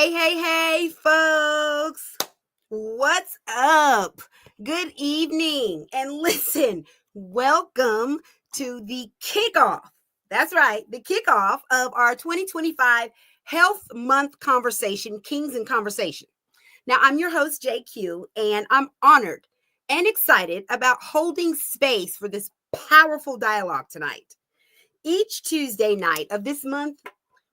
Hey, folks. What's up? Good evening. And listen, welcome to the kickoff. That's right, the kickoff of our 2025 Health Month conversation, Kings in Conversation. Now, I'm your host, JQue, and I'm honored and excited about holding space for this powerful dialogue tonight. Each Tuesday night of this month,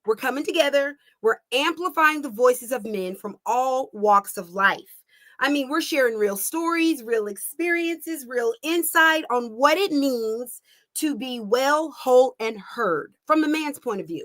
we're coming together. We're amplifying the voices of men from all walks of life. I mean, we're sharing real stories, real experiences, real insight on what it means to be well, whole, and heard from the man's point of view.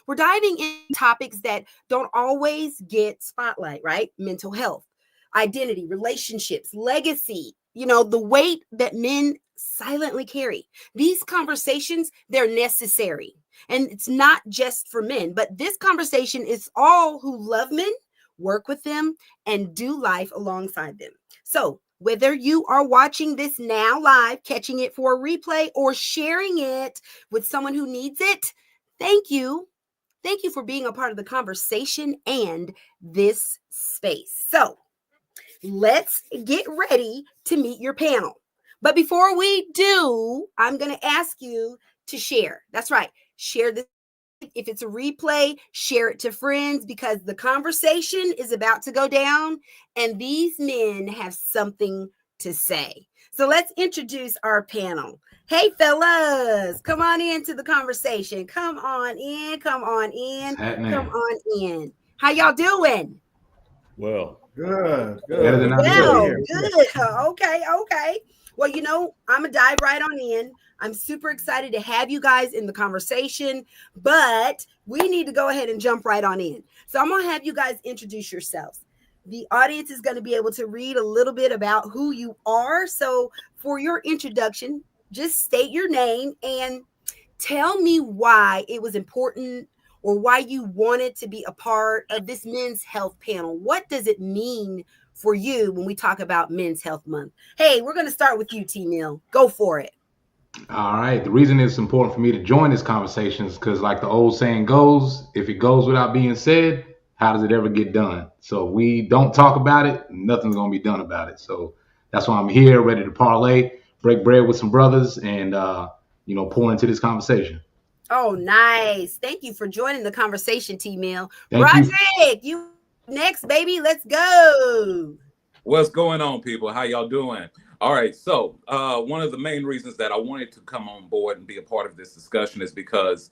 We're diving into topics that don't always get spotlight, right? Mental health, identity, relationships, legacy, the weight that men silently carry. These conversations, they're necessary. And it's not just for men, but this conversation is all who love men, work with them, and do life alongside them. So whether you are watching this now live, catching it for a replay, or sharing it with someone who needs it, thank you. Thank you for being a part of the conversation and this space. So let's get ready to meet your panel. But before we do, I'm going to ask you to share. That's right. Share this. If it's a replay, share it to friends because the conversation is about to go down and these men have something to say. So let's introduce our panel. Hey, fellas, come on into the conversation. Come on in. Come on in. How y'all doing? Well, good. Well, good. Okay. Well, I'm going to dive right on in. I'm super excited to have you guys in the conversation, but we need to go ahead and jump right on in. So I'm going to have you guys introduce yourselves. The audience is going to be able to read a little bit about who you are. So for your introduction, just state your name and tell me why it was important or why you wanted to be a part of this men's health panel. What does it mean for you when we talk about Men's Health Month? Hey, we're going to start with you, T-Mill. Go for it. All right. The reason it's important for me to join this conversation is because, like the old saying goes, if it goes without being said, how does it ever get done? So if we don't talk about it, nothing's going to be done about it. So that's why I'm here, ready to parlay, break bread with some brothers, and pour into this conversation. Oh, nice. Thank you for joining the conversation, T-Mill. Broderick, you next, baby. Let's go. What's going on, people? How y'all doing? All right. So one of the main reasons that I wanted to come on board and be a part of this discussion is because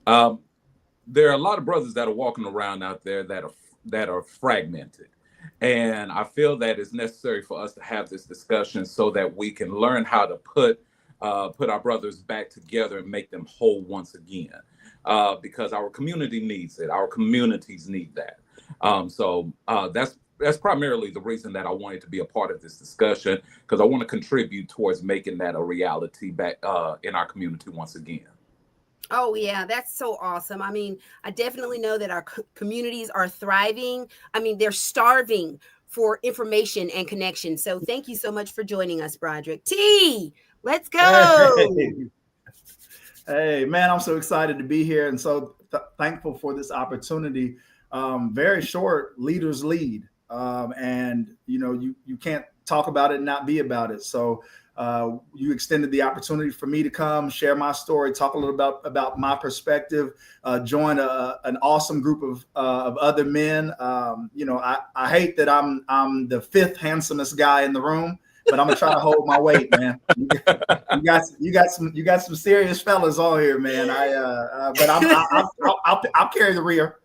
there are a lot of brothers that are walking around out there that are fragmented. And I feel that it's necessary for us to have this discussion so that we can learn how to put our brothers back together and make them whole once again, because our community needs it. Our communities need that. So that's primarily the reason that I wanted to be a part of this discussion, because I want to contribute towards making that a reality back in our community once again. Oh, yeah, that's so awesome. I mean, I definitely know that our communities are thriving. I mean, they're starving for information and connection. So thank you so much for joining us, Broderick. T, let's go. Hey, man, I'm so excited to be here and so thankful for this opportunity. Very short, leaders lead. And you can't talk about it and not be about it. So you extended the opportunity for me to come share my story, talk a little about my perspective, join an awesome group of other men. I hate that I'm the fifth handsomest guy in the room, but I'm gonna try to hold my weight, man. You got some serious fellas on here, man. But I'll carry the rear.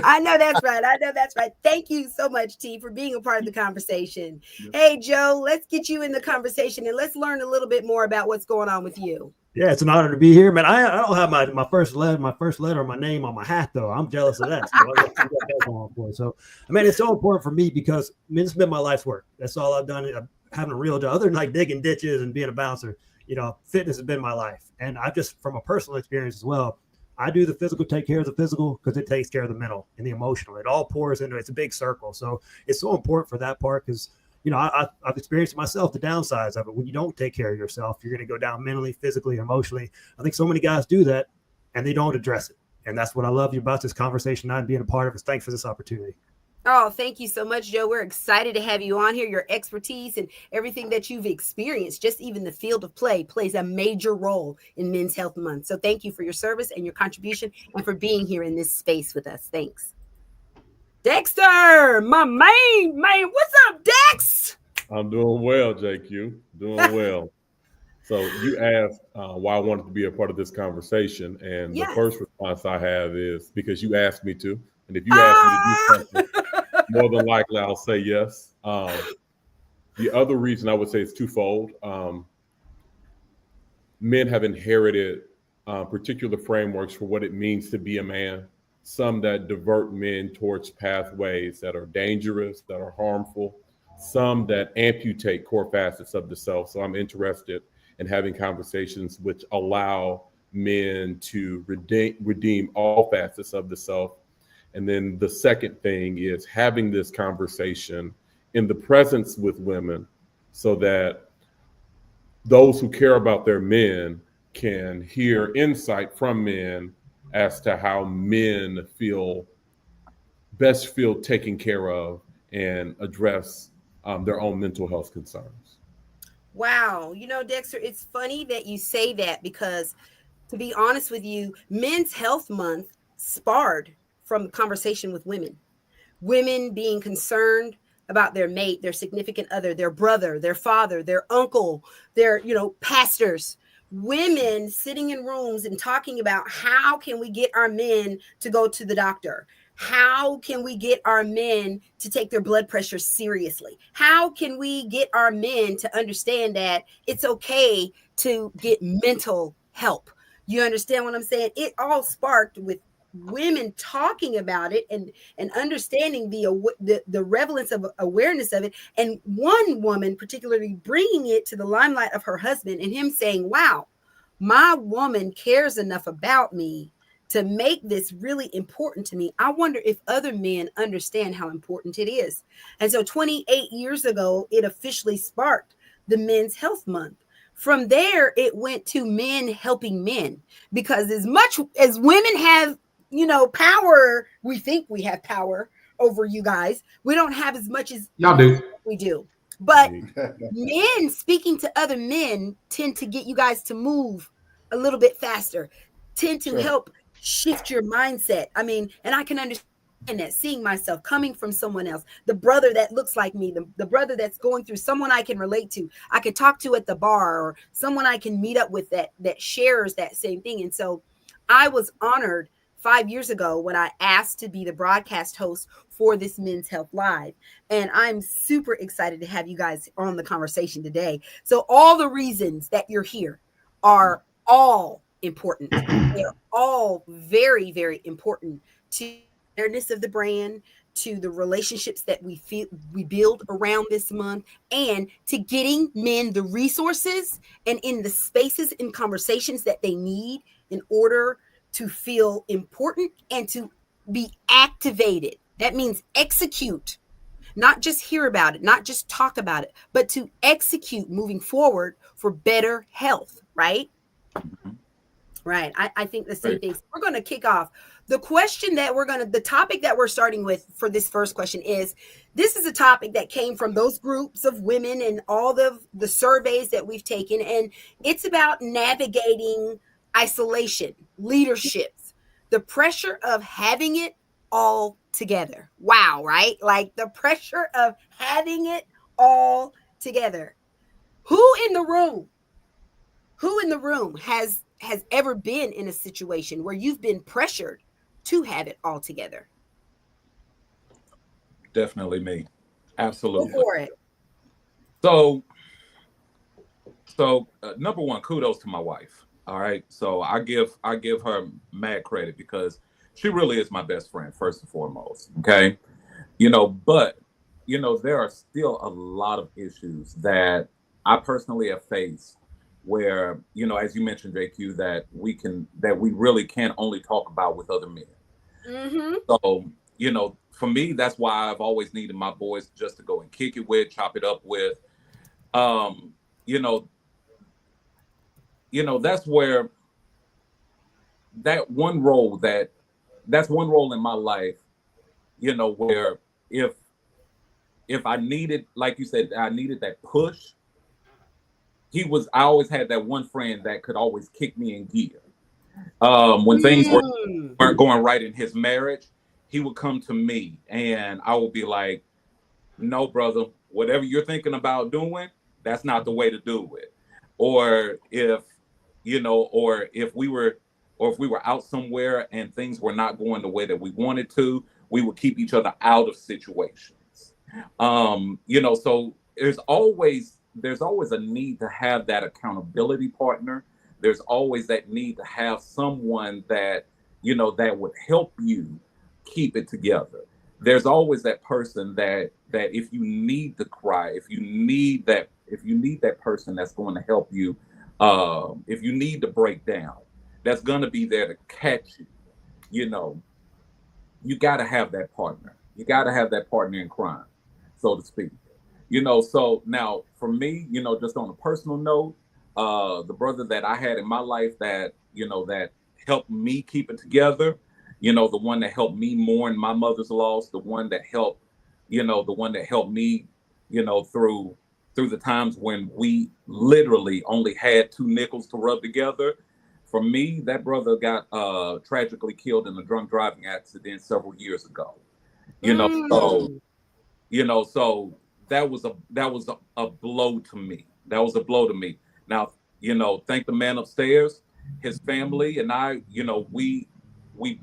I know that's right. Thank you so much, T, for being a part of the conversation. Hey, Joe, let's get you in the conversation and let's learn a little bit more about what's going on with you. Yeah, it's an honor to be here, man. I don't have my first letter, my name on my hat though. I'm jealous of that. So I mean, it's so important for me because it's been my life's work. That's all I've done. I'm having a real job, other than like digging ditches and being a bouncer. Fitness has been my life, and I just, from a personal experience as well, I do the physical, take care of the physical because it takes care of the mental and the emotional. It all pours into it. It's a big circle. So it's so important for that part because, I've experienced myself the downsides of it. When you don't take care of yourself, you're going to go down mentally, physically, emotionally. I think so many guys do that and they don't address it. And that's what I love you about this conversation and being a part of it. Thanks for this opportunity. Oh, thank you so much, Joe. We're excited to have you on here. Your expertise and everything that you've experienced, just even the field of play, plays a major role in Men's Health Month. So thank you for your service and your contribution and for being here in this space with us. Thanks. Dexter, my main man. What's up, Dex? I'm doing well, JQue. Doing well. So you asked why I wanted to be a part of this conversation. And Yes. The first response I have is because you asked me to. And if you ask me to do something, more than likely I'll say yes. The other reason I would say it's twofold. Men have inherited particular frameworks for what it means to be a man. Some that divert men towards pathways that are dangerous, that are harmful. Some that amputate core facets of the self. So I'm interested in having conversations which allow men to redeem all facets of the self. And then the second thing is having this conversation in the presence with women so that those who care about their men can hear insight from men as to how men best feel taken care of and address their own mental health concerns. Wow. You know, Dexter, it's funny that you say that because, to be honest with you, Men's Health Month sparred from the conversation with women. Women being concerned about their mate, their significant other, their brother, their father, their uncle, their, pastors. Women sitting in rooms and talking about how can we get our men to go to the doctor? How can we get our men to take their blood pressure seriously? How can we get our men to understand that it's okay to get mental help? You understand what I'm saying? It all sparked with women talking about it and understanding the relevance of awareness of it. And one woman particularly bringing it to the limelight of her husband and him saying, wow, my woman cares enough about me to make this really important to me. I wonder if other men understand how important it is. And so 28 years ago, it officially sparked the Men's Health Month. From there, it went to men helping men, because as much as women have, power, we think we have power over you guys. We don't have as much as Y'all do. we do. But men speaking to other men tend to get you guys to move a little bit faster, tend to help shift your mindset. I mean, and I can understand that, seeing myself coming from someone else, the brother that looks like me, the brother that's going through, someone I can relate to, I can talk to at the bar, or someone I can meet up with that shares that same thing. And so I was honored 5 years ago when I asked to be the broadcast host for this Men's Health Live. And I'm super excited to have you guys on the conversation today. So all the reasons that you're here are all important. They're all very, very important to awareness of the brand, to the relationships that we build around this month, and to getting men the resources and in the spaces and conversations that they need in order to feel important and to be activated. That means execute, not just hear about it, not just talk about it, but to execute moving forward for better health, right? Right. I think the same thing. We're going to kick off. The topic that we're starting with for this first question is, this is a topic that came from those groups of women and all the surveys that we've taken. And it's about navigating isolation, leaderships, the pressure of having it all together. Wow. Right. Like the pressure of having it all together. Who in the room has ever been in a situation where you've been pressured to have it all together? Definitely me. Absolutely. Go for it. So number one, kudos to my wife. All right. So I give her mad credit because she really is my best friend, first and foremost. Okay. But there are still a lot of issues that I personally have faced where, as you mentioned, JQue, that we really can only talk about with other men. Mm-hmm. So, for me, that's why I've always needed my boys just to go and kick it with, chop it up with. That's where that one role that's one role in my life, you know, where if I needed, like you said, I needed that push. I always had that one friend that could always kick me in gear. When things Mm. weren't going right in his marriage, he would come to me and I would be like, no, brother, whatever you're thinking about doing, that's not the way to do it. Or if, you know, or if we were out somewhere and things were not going the way that we wanted to, we would keep each other out of situations. You know, so there's always a need to have that accountability partner. There's always that need to have someone that, you know, that would help you keep it together. There's always that person that if you need to cry, if you need that person that's going to help you, if you need to break down, that's going to be there to catch you. You know, you got to have that partner. You got to have that partner in crime, so to speak. You know, so now for me, you know, just on a personal note, the brother that I had in my life that, you know, that helped me keep it together, you know, the one that helped me mourn my mother's loss, the one that helped, you know, the one that helped me, you know, through the times when we literally only had two nickels to rub together. For me, that brother got tragically killed in a drunk driving accident several years ago. You know, so Mm. you know, so that was a blow to me. That was a blow to me. Now, you know, thank the man upstairs, his family and I, you know, we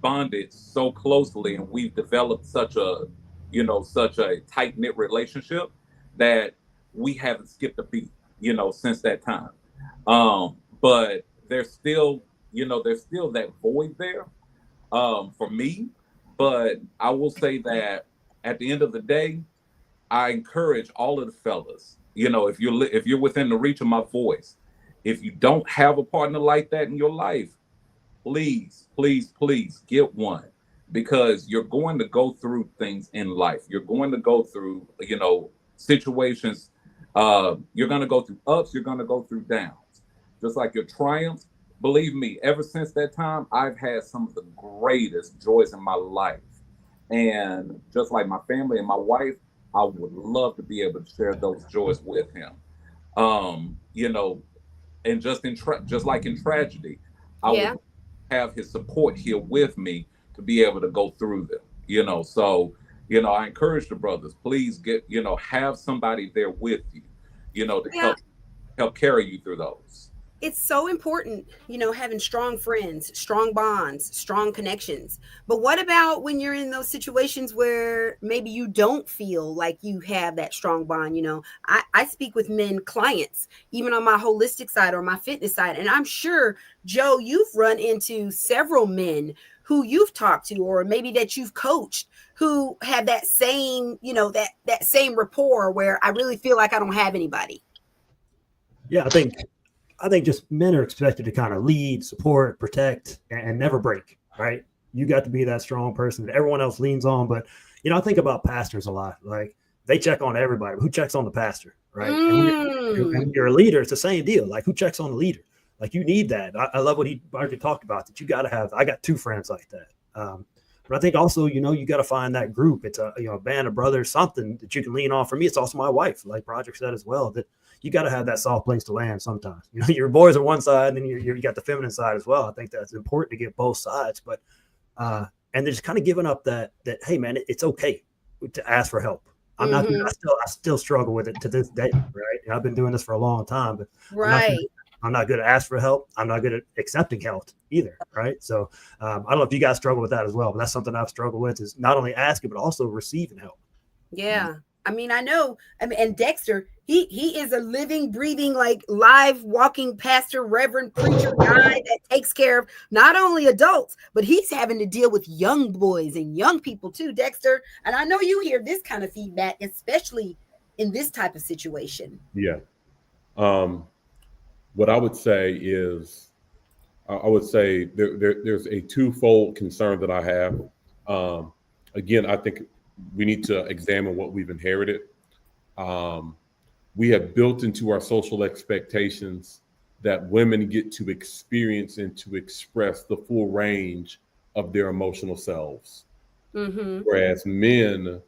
bonded so closely and we've developed such a, you know, such a tight knit relationship that we haven't skipped a beat, you know, since that time. But there's still, you know, there's still that void there, for me. But I will say that at the end of the day, I encourage all of the fellas, you know, if you're within the reach of my voice, if you don't have a partner like that in your life, please, please, please get one, because you're going to go through things in life. You're going to go through, you know, situations. You're going to go through ups. You're going to go through downs, just like your triumphs. Believe me, ever since that time, I've had some of the greatest joys in my life. And just like my family and my wife, I would love to be able to share those joys with him. You know, and just like in tragedy, I Yeah. would have his support here with me to be able to go through them. You know, so you know, I encourage the brothers, please get, you know, have somebody there with you, you know, to Yeah. help carry you through those. It's so important, you know, having strong friends, strong bonds, strong connections. But what about when you're in those situations where maybe you don't feel like you have that strong bond? You know, I speak with men clients, even on my holistic side or my fitness side. And I'm sure, Joe, you've run into several men who you've talked to, or maybe that you've coached, who have that same, you know, that same rapport where I really feel like I don't have anybody. Yeah, I think just men are expected to kind of lead, support, protect, and never break, right? You got to be that strong person that everyone else leans on. But, you know, I think about pastors a lot. Like, they check on everybody. Who checks on the pastor, right? And when you're a leader, it's the same deal. Like, who checks on the leader? Like, you need that. I love what he already talked about, that you got to have. I got two friends like that. But I think also, you know, you got to find that group. It's a, you know, a band of brothers, something that you can lean on. For me, it's also my wife, like Broderick said as well, that you got to have that soft place to land sometimes. You know, your boys are one side, and then you got the feminine side as well. I think that's important to get both sides. But and they're just kind of giving up that hey man, it's okay to ask for help. I'm not. Mm-hmm. I still struggle with it to this day. Right? I've been doing this for a long time, but Right. I'm not good at ask for help. I'm not good at accepting help either. Right. So I don't know if you guys struggle with that as well, but that's something I've struggled with, is not only asking, but also receiving help. Yeah. I mean, I know. I mean, and Dexter, he is a living, breathing, like live, walking pastor, reverend, preacher guy that takes care of not only adults, but he's having to deal with young boys and young people too, Dexter. And I know you hear this kind of feedback, especially in this type of situation. Yeah. What I would say is, I would say there's a twofold concern that I have. Again, I think we need to examine what we've inherited. We have built into our social expectations that women get to experience and to express the full range of their emotional selves. Mm-hmm. Whereas men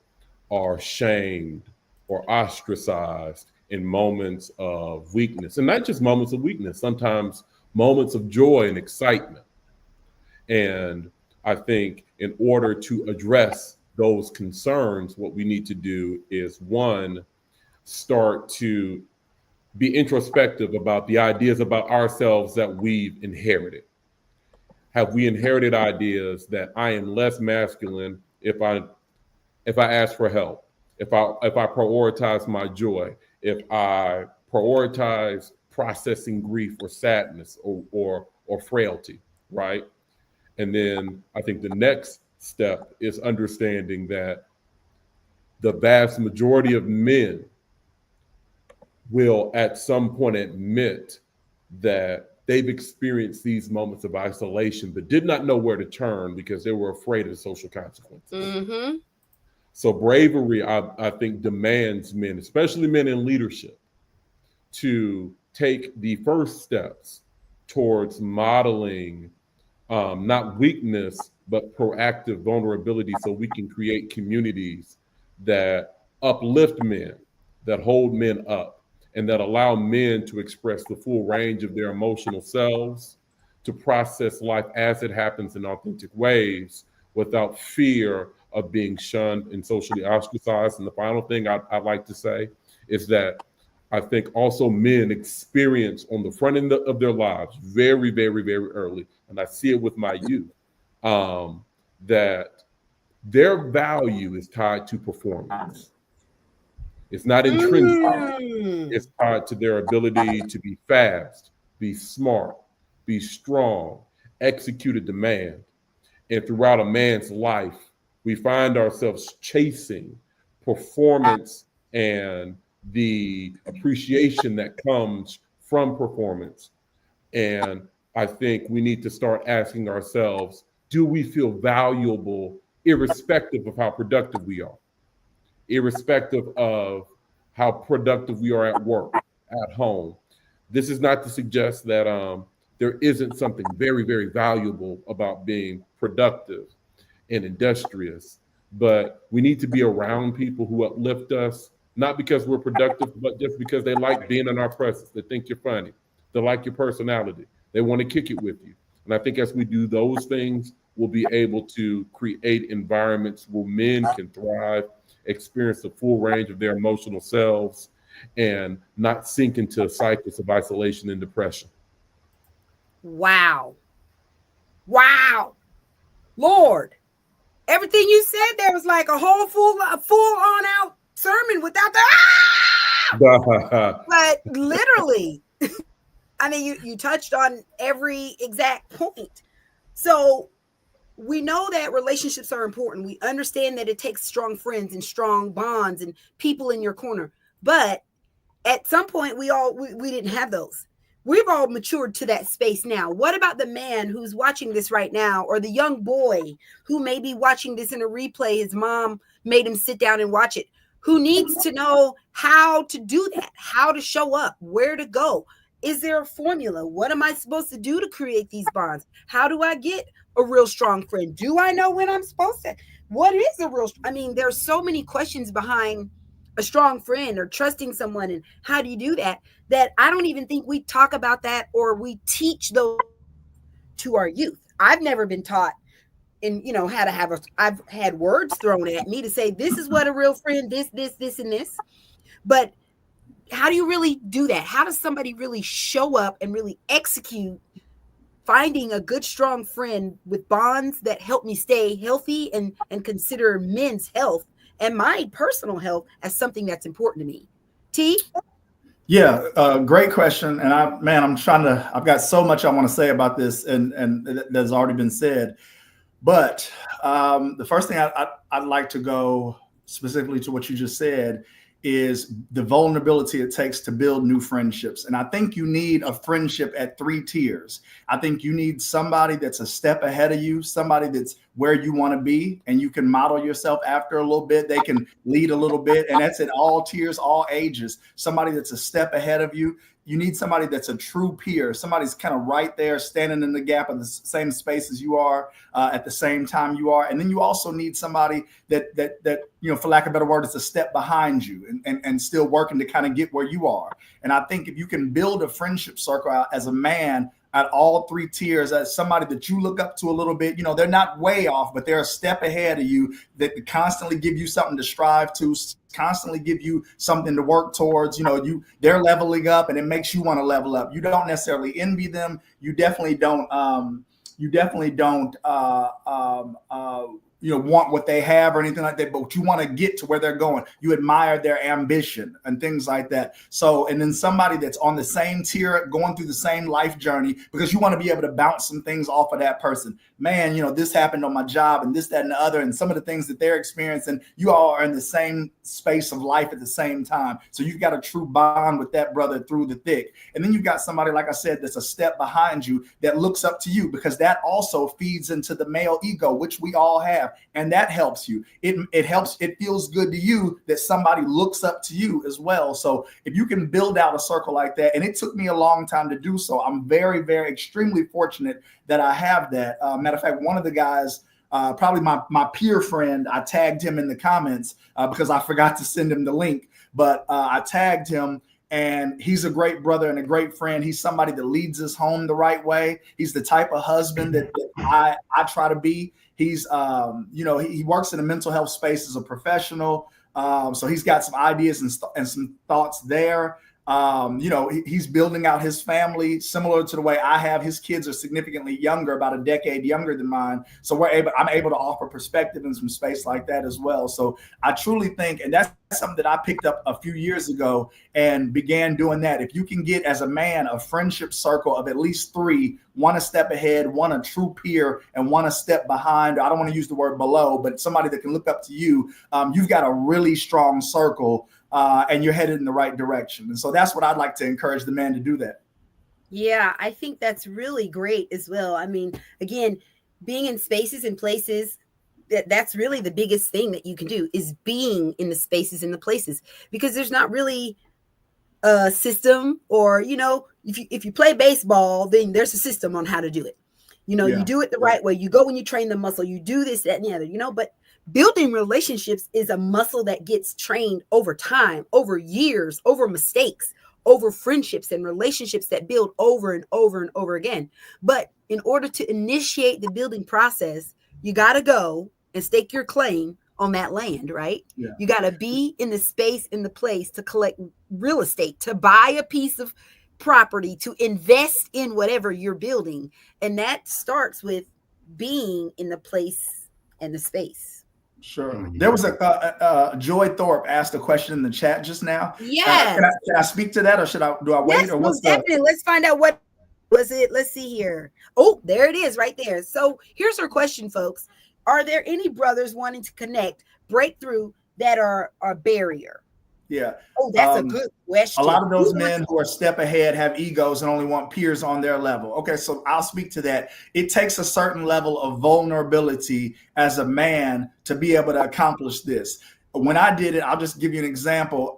are shamed or ostracized in moments of weakness, and not just moments of weakness, sometimes moments of joy and excitement. And I think in order to address those concerns, what we need to do is, one, start to be introspective about the ideas about ourselves that we've inherited. Have we inherited ideas that I am less masculine if I ask for help, if I prioritize my joy, if I prioritize processing grief or sadness or frailty, right? And then I think the next step is understanding that the vast majority of men will at some point admit that they've experienced these moments of isolation, but did not know where to turn because they were afraid of social consequences. Mm-hmm. So bravery, I think, demands men, especially men in leadership, to take the first steps towards modeling not weakness, but proactive vulnerability, so we can create communities that uplift men, that hold men up, and that allow men to express the full range of their emotional selves, to process life as it happens in authentic ways without fear of being shunned and socially ostracized. And the final thing I'd like to say is that I think also men experience on the front end of their lives very, very, very early, and I see it with my youth, that their value is tied to performance. It's not intrinsic. It's tied to their ability to be fast, be smart, be strong, execute a demand. And throughout a man's life, we find ourselves chasing performance and the appreciation that comes from performance. And I think we need to start asking ourselves, do we feel valuable irrespective of how productive we are, irrespective of how productive we are at work, at home? This is not to suggest that there isn't something very, very valuable about being productive and industrious, but we need to be around people who uplift us, not because we're productive, but just because they like being in our presence. They think you're funny. They like your personality. They want to kick it with you. And I think as we do those things, we'll be able to create environments where men can thrive, experience the full range of their emotional selves, and not sink into a cycle of isolation and depression. Wow. Wow. Lord. Everything you said there was like a whole full on out sermon without the but literally, I mean, you touched on every exact point. So we know that relationships are important. We understand that it takes strong friends and strong bonds and people in your corner. But at some point, we didn't have those. We've all matured to that space now. What about the man who's watching this right now, or the young boy who may be watching this in a replay? His mom made him sit down and watch it, who needs to know how to do that, how to show up, where to go. Is there a formula? What am I supposed to do to create these bonds? How do I get a real strong friend? Do I know when I'm supposed to? What is a real? I mean, there's so many questions behind a strong friend or trusting someone, and how do you do that I don't even think we talk about that or we teach those to our youth. I've never been taught in, how to have I've had words thrown at me to say, this is what a real friend, this, and this. But how do you really do that? How does somebody really show up and really execute finding a good, strong friend with bonds that help me stay healthy and consider men's health and my personal health as something that's important to me? T? Yeah, great question. And I've got so much I want to say about this, and that's already been said. But the first thing I'd like to go specifically to what you just said is the vulnerability it takes to build new friendships. And I think you need a friendship at 3 tiers. I think you need somebody that's a step ahead of you, somebody that's where you want to be, and you can model yourself after a little bit. They can lead a little bit, and that's at all tiers, all ages. Somebody that's a step ahead of you you need somebody that's a true peer. Somebody's kind of right there, standing in the gap of the same space as you are, at the same time you are. And then you also need somebody that for lack of a better word, is a step behind you and still working to kind of get where you are. And I think if you can build a friendship circle out as a man at all three tiers, as somebody that you look up to a little bit, they're not way off, but they're a step ahead of you, that constantly give you something to strive to, constantly give you something to work towards. They're leveling up, and it makes you want to level up. You don't necessarily envy them. You definitely don't. Want what they have or anything like that, but you want to get to where they're going. You admire their ambition and things like that. So, and then somebody that's on the same tier, going through the same life journey, because you want to be able to bounce some things off of that person. Man, this happened on my job, and this, that, and the other, and some of the things that they're experiencing, you all are in the same space of life at the same time. So you've got a true bond with that brother through the thick. And then you've got somebody, like I said, that's a step behind you that looks up to you, because that also feeds into the male ego, which we all have. And that helps you. It helps. It feels good to you that somebody looks up to you as well. So if you can build out a circle like that, and it took me a long time to do so, I'm very, very extremely fortunate that I have that. Matter of fact, one of the guys, probably my peer friend, I tagged him in the comments because I forgot to send him the link, but I tagged him. And he's a great brother and a great friend. He's somebody that leads us home the right way. He's the type of husband that I try to be. He's, he works in a mental health space as a professional. So he's got some ideas and some thoughts there. He's building out his family similar to the way I have. His kids are significantly younger, about a decade younger than mine. So I'm able to offer perspective in some space like that as well. So I truly think, and that's something that I picked up a few years ago and began doing that. If you can get, as a man, a friendship circle of at least three, one a step ahead, one a true peer, and one a step behind. I don't want to use the word below, but somebody that can look up to you. You've got a really strong circle. And you're headed in the right direction. And so that's what I'd like to encourage the man to do that. Yeah, I think that's really great as well. I mean, again, being in spaces and places, that's really the biggest thing that you can do, is being in the spaces and the places, because there's not really a system, or, if you play baseball, then there's a system on how to do it. You do it the right way. You go when you train the muscle, you do this, that, and the other, but building relationships is a muscle that gets trained over time, over years, over mistakes, over friendships and relationships that build over and over and over again. But in order to initiate the building process, you got to go and stake your claim on that land, right? Yeah. You got to be in the space, in the place to collect real estate, to buy a piece of property, to invest in whatever you're building. And that starts with being in the place and the space. Sure. There was Joy Thorpe asked a question in the chat just now. Yes. Can I speak to that, or do I wait? Yes, or what's definitely. Let's find out what was it. Let's see here. Oh, there it is right there. So here's her question, folks. Are there any brothers wanting to connect, break through, that are a barrier? Yeah. Oh, that's a good question. A lot of those men who are a step ahead have egos and only want peers on their level. Okay, so I'll speak to that. It takes a certain level of vulnerability as a man to be able to accomplish this. When I did it, I'll just give you an example.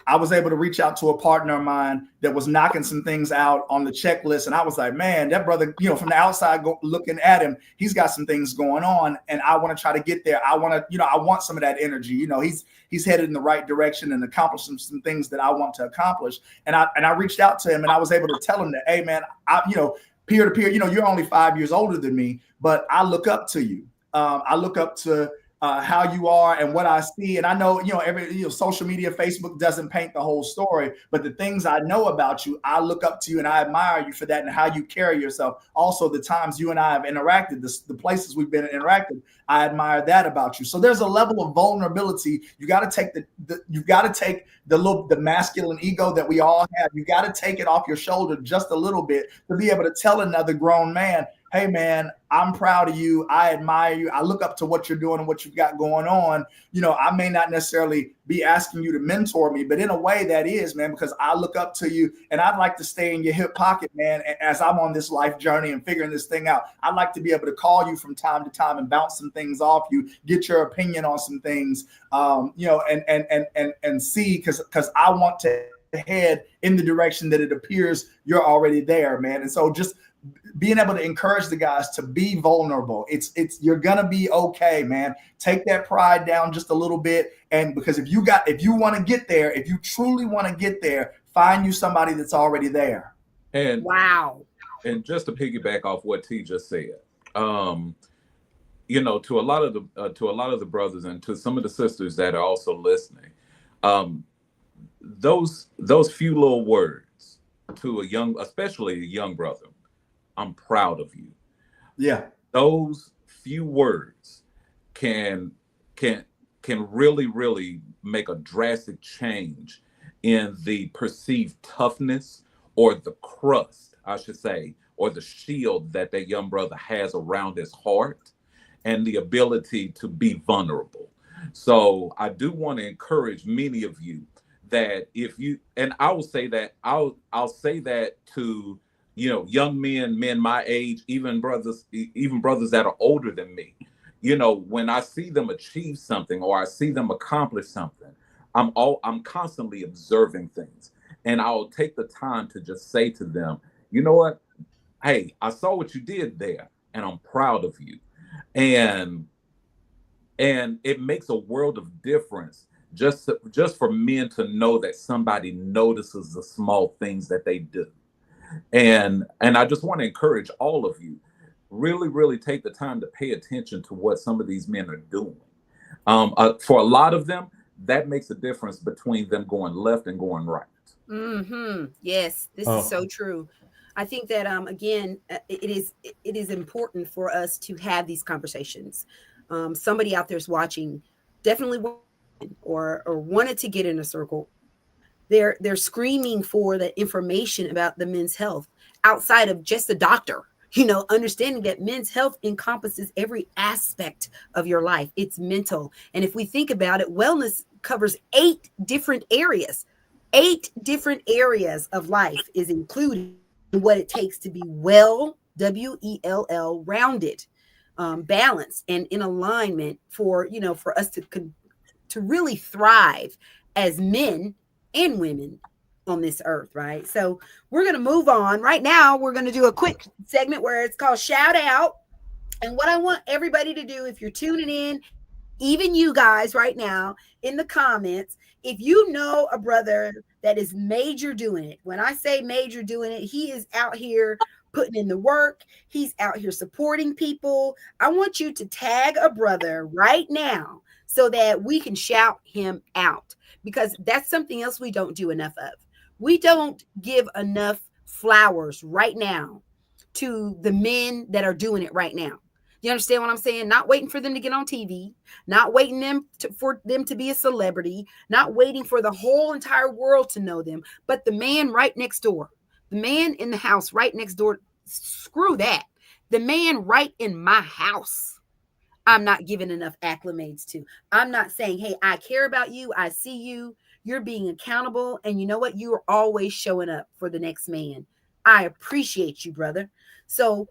I was able to reach out to a partner of mine that was knocking some things out on the checklist. And I was like, man, that brother, from the outside looking at him, he's got some things going on, and I want to try to get there. I want some of that energy. He's headed in the right direction and accomplishing some things that I want to accomplish. And I reached out to him, and I was able to tell him that, hey man, peer to peer, you're only 5 years older than me, but I look up to you. I look up to how you are and what I see. And I know, social media, Facebook doesn't paint the whole story, but the things I know about you, I look up to you and I admire you for that and how you carry yourself. Also, the times you and I have interacted, the places we've been interacted, I admire that about you. So there's a level of vulnerability. You got to take the masculine ego that we all have. You got to take it off your shoulder just a little bit to be able to tell another grown man, hey man, I'm proud of you. I admire you. I look up to what you're doing and what you've got going on. I may not necessarily be asking you to mentor me, but in a way that is, man, because I look up to you and I'd like to stay in your hip pocket, man, as I'm on this life journey and figuring this thing out. I'd like to be able to call you from time to time and bounce some things off you, get your opinion on some things, and see, because I want to ahead in the direction that it appears you're already there, man. And so just being able to encourage the guys to be vulnerable. It's you're gonna be okay, man. Take that pride down just a little bit. And because if you want to get there, if you truly want to get there, find you somebody that's already there. And wow. And just to piggyback off what T just said, you know, to a lot of the brothers and to some of the sisters that are also listening, those few little words to especially a young brother, I'm proud of you. Yeah. Those few words can really make a drastic change in the perceived toughness or the crust, I should say, or the shield that young brother has around his heart and the ability to be vulnerable. So I do want to encourage many of you that if you, and I will say that, I'll say that to, you know, young men my age, even brothers that are older than me. You know, when I see them achieve something or I see them accomplish something, I'm constantly observing things. And I'll take the time to just say to them, you know what? Hey, I saw what you did there, and I'm proud of you. And it makes a world of difference just for men to know that somebody notices the small things that they do. And I just want to encourage all of you, really take the time to pay attention to what some of these men are doing. For a lot of them, that makes a difference between them going left and going right. Yes, this is so true. I think that again, it is important for us to have these conversations. Somebody out there is watching, definitely or wanted to get in a circle. They're screaming for that information about the men's health outside of just the doctor. You know, understanding that men's health encompasses every aspect of your life. It's mental. And if we think about it, wellness covers 8 different areas. 8 different areas of life is included in what it takes to be well, WELL, rounded, balanced, and in alignment for us to really thrive as men and women on this earth, right? So we're going to move on. Right now, we're going to do a quick segment where it's called Shout Out. And what I want everybody to do, if you're tuning in, even you guys right now in the comments, if you know a brother that is major doing it, when I say major doing it, he is out here putting in the work. He's out here supporting people. I want you to tag a brother right now so that we can shout him out, because that's something else we don't do enough of. We don't give enough flowers right now to the men that are doing it right now. You understand what I'm saying? Not waiting for them to get on TV, not waiting for them to be a celebrity, not waiting for the whole entire world to know them, but the man right next door, the man in the house right next door. Screw that. The man right in my house, I'm not giving enough acclimates to. I'm not saying, hey, I care about you. I see you. You're being accountable. And you know what? You are always showing up for the next man. I appreciate you, brother. So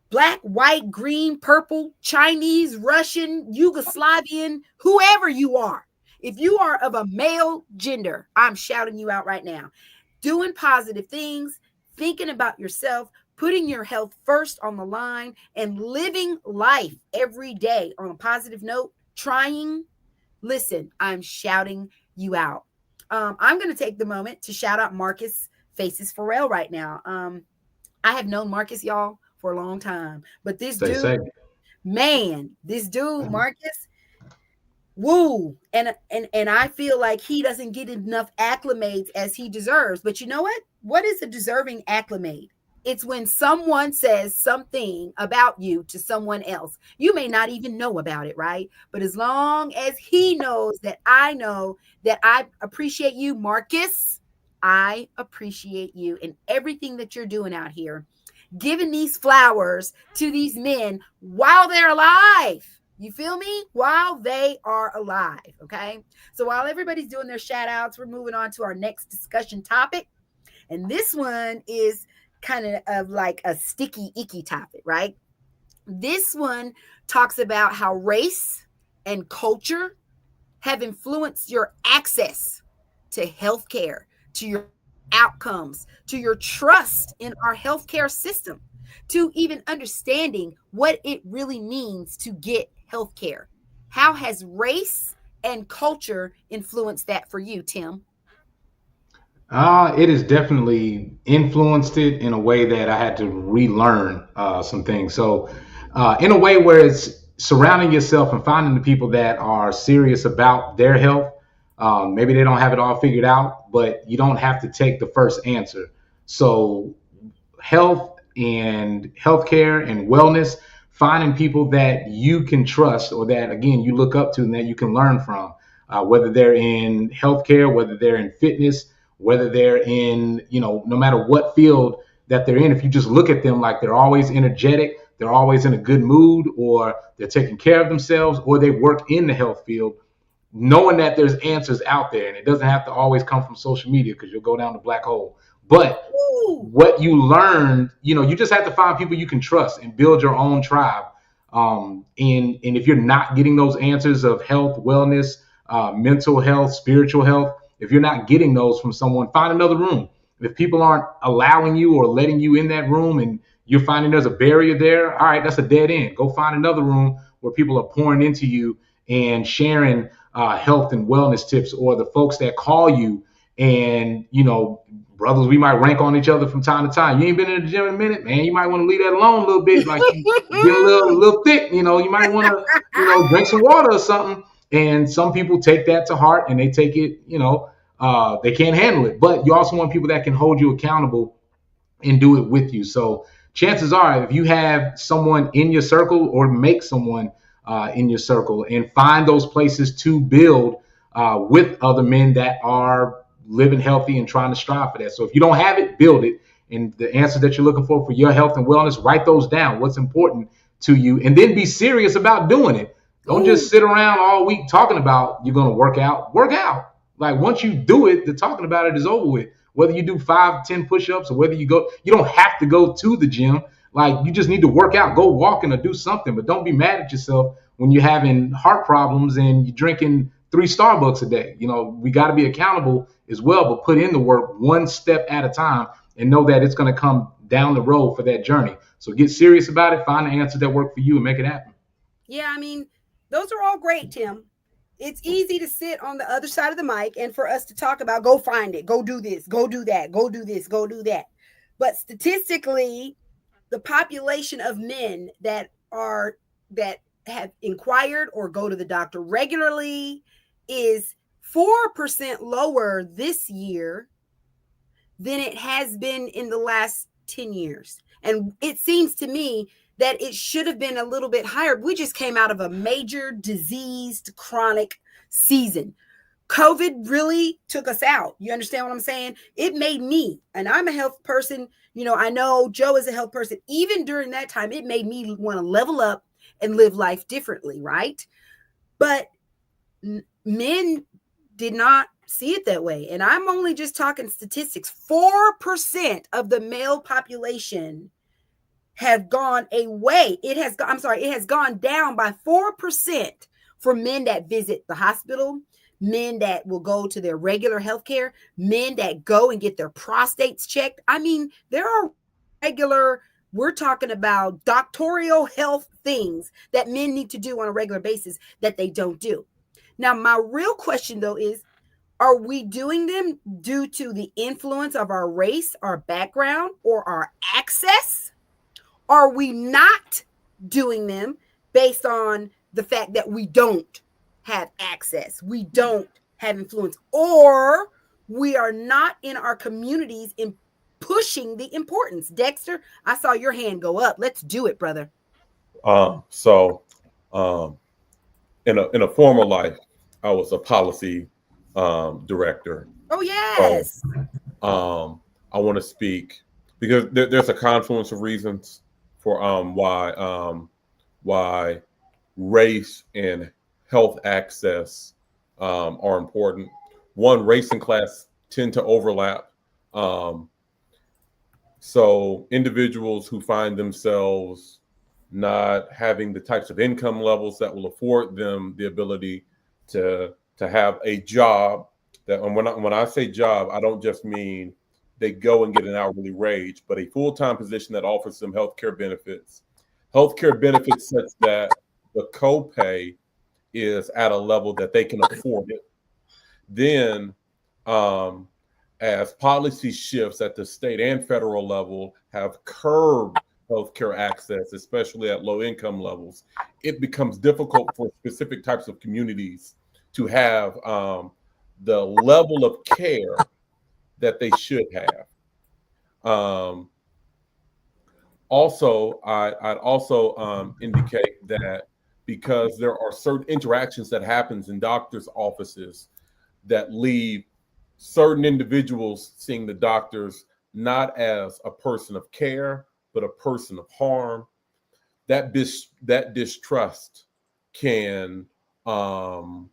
black, white, green, purple, Chinese, Russian, Yugoslavian, whoever you are, if you are of a male gender, I'm shouting you out right now. Doing positive things, thinking about yourself, putting your health first on the line, and living life every day on a positive note, trying. Listen, I'm shouting you out. I'm going to take the moment to shout out Marcus Faces Farrell right now. I have known Marcus, y'all, for a long time, but this dude, Marcus, woo, and I feel like he doesn't get enough acclimates as he deserves. But you know what? What is a deserving acclimate? It's when someone says something about you to someone else. You may not even know about it, right? But as long as he knows that I know that I appreciate you, Marcus, I appreciate you and everything that you're doing out here, giving these flowers to these men while they're alive. You feel me? While they are alive, okay? So while everybody's doing their shout outs, we're moving on to our next discussion topic. And this one is kind of like a sticky, icky topic, right? This one talks about how race and culture have influenced your access to healthcare, to your outcomes, to your trust in our healthcare system, to even understanding what it really means to get healthcare. How has race and culture influenced that for you, Tim? It has definitely influenced it in a way that I had to relearn some things. So, in a way where it's surrounding yourself and finding the people that are serious about their health. Maybe they don't have it all figured out, but you don't have to take the first answer. So, health and healthcare and wellness, finding people that you can trust or that, again, you look up to and that you can learn from, whether they're in healthcare, whether they're in fitness, whether they're in, no matter what field that they're in, if you just look at them like they're always energetic, they're always in a good mood, or they're taking care of themselves, or they work in the health field, knowing that there's answers out there, and it doesn't have to always come from social media because you'll go down the black hole. But what you learned, you just have to find people you can trust and build your own tribe. And if you're not getting those answers of health, wellness, mental health, spiritual health, if you're not getting those from someone, find another room. If people aren't allowing you or letting you in that room and you're finding there's a barrier there, all right, that's a dead end. Go find another room where people are pouring into you and sharing health and wellness tips, or the folks that call you and, brothers, we might rank on each other from time to time. You ain't been in the gym in a minute, man. You might want to leave that alone a little bit. Like you get a little thick, you might want to, drink some water or something. And some people take that to heart and they take it, they can't handle it. But you also want people that can hold you accountable and do it with you. So chances are, if you have someone in your circle, or make someone in your circle, and find those places to build with other men that are living healthy and trying to strive for that. So if you don't have it, build it. And the answers that you're looking for your health and wellness, write those down, what's important to you, and then be serious about doing it. Don't just sit around all week talking about you're going to work out. Work out. Like once you do it, the talking about it is over with. Whether you do 5, 10 push-ups, or whether you don't have to go to the gym. Like you just need to work out, go walking or do something. But don't be mad at yourself when you're having heart problems and you're drinking 3 Starbucks a day. We got to be accountable as well, but put in the work one step at a time and know that it's going to come down the road for that journey. So get serious about it, find the answers that work for you and make it happen. Yeah, those are all great, Tim. It's easy to sit on the other side of the mic and for us to talk about, go find it, go do this, go do that, go do this, go do that. But statistically, the population of men that have inquired or go to the doctor regularly is 4% lower this year than it has been in the last 10 years. And it seems to me that it should have been a little bit higher. We just came out of a major diseased chronic season. COVID really took us out. You understand what I'm saying? It made me, and I'm a health person. I know Joe is a health person. Even during that time, it made me want to level up and live life differently, right? But men did not see it that way. And I'm only just talking statistics. 4% of the male population have gone away. It has gone down by 4% for men that visit the hospital, men that will go to their regular health care, men that go and get their prostates checked. There are regular, we're talking about doctoral health things that men need to do on a regular basis that they don't do. Now, my real question, though, is, are we doing them due to the influence of our race, our background, or our access? Are we not doing them based on the fact that we don't have access, we don't have influence, or we are not in our communities in pushing the importance? Dexter, I saw your hand go up. Let's do it, brother. In a former life, I was a policy director. Oh, yes. I want to speak because there's a confluence of reasons for why race and health access are important. One, race and class tend to overlap. So individuals who find themselves not having the types of income levels that will afford them the ability to have a job that, and when I say job, I don't just mean they go and get an hourly wage, but a full-time position that offers them healthcare benefits such that the copay is at a level that they can afford it. Then, as policy shifts at the state and federal level have curbed healthcare access, especially at low income levels, it becomes difficult for specific types of communities to have the level of care that they should have. Also, I'd also indicate that because there are certain interactions that happens in doctors' offices that leave certain individuals seeing the doctors not as a person of care, but a person of harm, that distrust can mount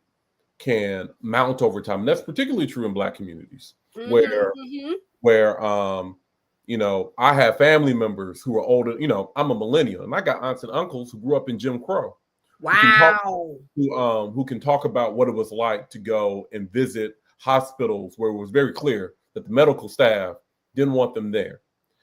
over time. And that's particularly true in Black communities where you know, I have family members who are older. You know, I'm a millennial, and I got aunts and uncles who grew up in Jim Crow. Wow. Who can talk about what it was like to go and visit hospitals where it was very clear that the medical staff didn't want them there.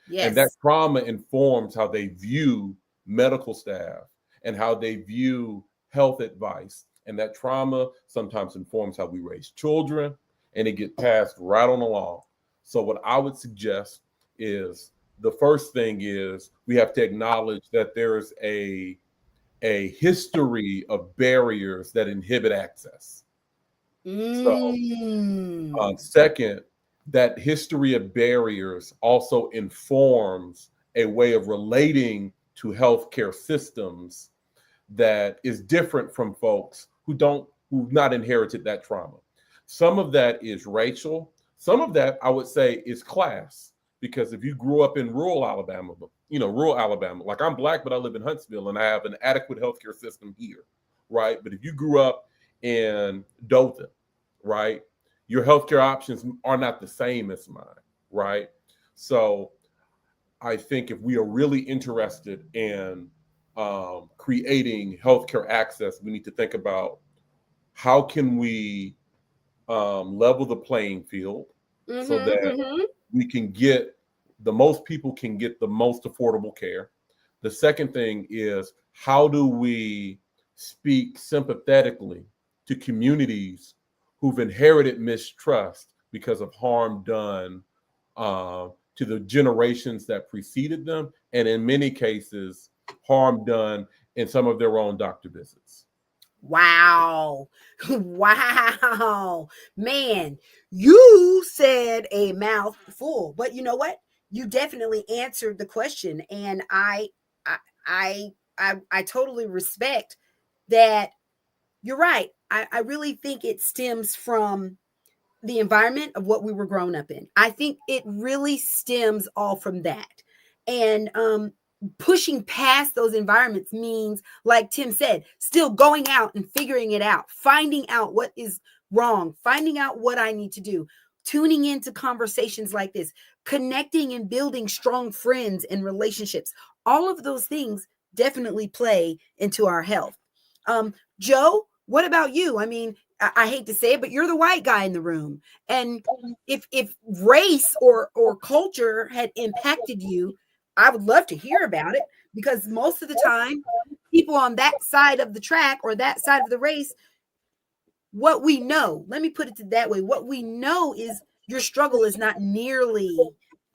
Yes. And that trauma informs how they view medical staff and how they view health advice. And that trauma sometimes informs how we raise children, and it gets passed right on along. So what I would suggest is the first thing is we have to acknowledge that there is a history of barriers that inhibit access. So, second, that history of barriers also informs a way of relating to healthcare systems that is different from folks who've not inherited that trauma. Some of that is racial. Some of that I would say is class, because if you grew up in rural Alabama, like I'm Black, but I live in Huntsville and I have an adequate healthcare system here, right? But if you grew up in Dothan, right, your healthcare options are not the same as mine, right? So I think if we are really interested in creating healthcare access, we need to think about how can we level the playing field so that we can get the most people can get the most affordable care. The second thing is, how do we speak sympathetically to communities who've inherited mistrust because of harm done to the generations that preceded them, and in many cases, harm done in some of their own doctor visits. Wow. Wow. Man, you said a mouthful, but you know what? You definitely answered the question. And I totally respect that. You're right. I really think it stems from the environment of what we were grown up in. I think it really stems all from that. And pushing past those environments means, like Tim said, still going out and figuring it out, finding out what is wrong, finding out what I need to do, tuning into conversations like this, connecting and building strong friends and relationships. All of those things definitely play into our health. Joe, what about you? I mean, I hate to say it, but you're the white guy in the room. And if race or culture had impacted you, I would love to hear about it, because most of the time, people on that side of the track or that side of the race, what we know, let me put it that way, what we know is your struggle is not nearly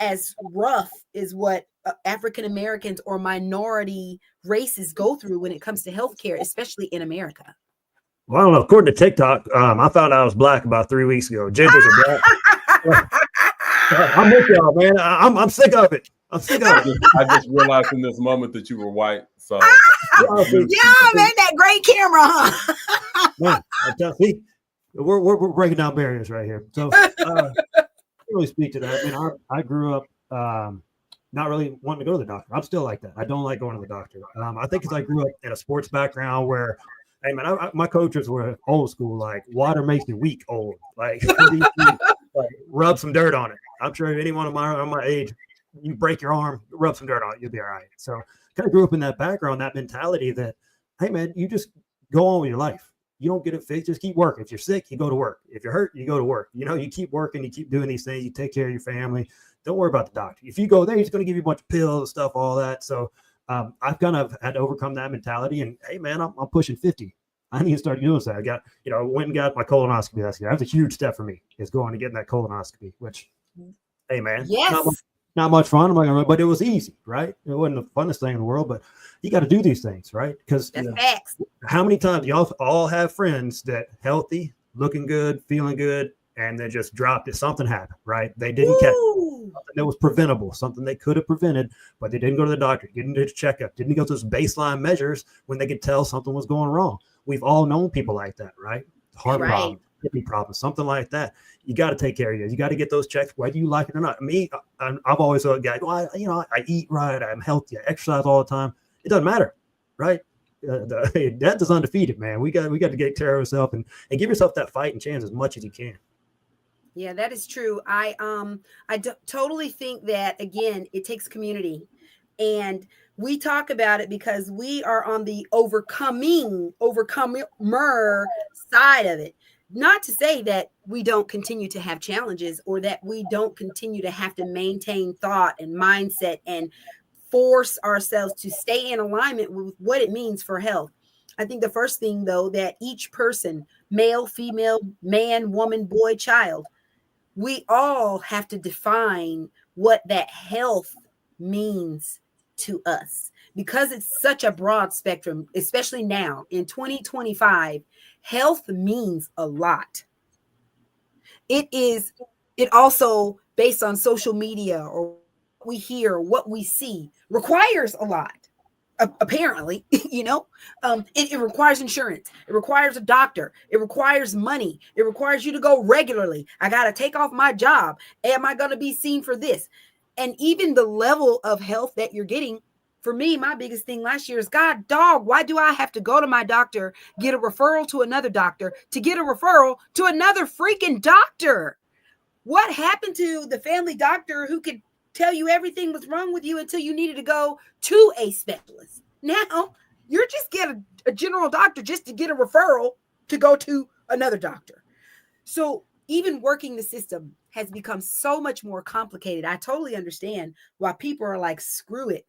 as rough as what African Americans or minority races go through when it comes to healthcare, especially in America. Well, I don't know. According to TikTok, I found out I was Black about 3 weeks ago. Gingers are Black. I'm with y'all, man. I'm sick of it. I'm sick of it. I just realized in this moment that you were white. So yeah, man, that great camera, huh? Man, see, we're breaking down barriers right here. So really speak to that. I mean, I grew up not really wanting to go to the doctor. I'm still like that. I don't like going to the doctor. I think because I grew up in a sports background where, hey man, my coaches were old school, like water makes you weak old. Like, like rub some dirt on it. I'm sure anyone of my age, you break your arm, rub some dirt on it, you'll be all right. So kind of grew up in that background, that mentality that, hey man, you just go on with your life. You don't get it fixed, just keep working. If you're sick, you go to work. If you're hurt, you go to work. You know, you keep working, you keep doing these things, you take care of your family, Don't worry about the doctor. If you go there, he's going to give you a bunch of pills and stuff, all that. So I've kind of had to overcome that mentality. And hey, man, I'm pushing 50. I need to start doing that. I got, went and got my colonoscopy last year. That's a huge step for me. Is going to getting that colonoscopy, which, hey, man, Yes. not much fun. I'm not gonna, but it was easy, right? It wasn't the funnest thing in the world, but you got to do these things, right? Because That's facts. how many times y'all all have friends that healthy, looking good, feeling good, and they just dropped it. Something happened, right? They didn't catch something that was preventable, something they could have prevented, but they didn't go to the doctor, didn't do the checkup, didn't go to those baseline measures when they could tell something was going wrong. We've all known people like that, right? Heart problem, kidney problem, something like that. You got to take care of you. You got to get those checks, whether you like it or not. Me, I've always thought, guy, well, I eat right, I'm healthy, I exercise all the time. It doesn't matter, right? Death is undefeated, man. We got to get care of ourselves and give yourself that fighting chance as much as you can. Yeah, that is true. I totally think that, again, it takes community, and we talk about it because we are on the overcomer side of it. Not to say that we don't continue to have challenges or that we don't continue to have to maintain thought and mindset and force ourselves to stay in alignment with what it means for health. I think the first thing, though, that each person, male, female, man, woman, boy, child, we all have to define what that health means to us, because it's such a broad spectrum, especially now in 2025. Health means a lot. It also, based on social media or what we hear, what we see, requires a lot. Apparently, it requires insurance. It requires a doctor. It requires money. It requires you to go regularly. I got to take off my job. Am I going to be seen for this? And even the level of health that you're getting. For me, my biggest thing last year is, God, dog, why do I have to go to my doctor, get a referral to another doctor, to get a referral to another freaking doctor? What happened to the family doctor who could tell you everything was wrong with you until you needed to go to a specialist? Now you're just get a general doctor just to get a referral to go to another doctor. So even working the system has become so much more complicated. I totally understand why people are like, screw it.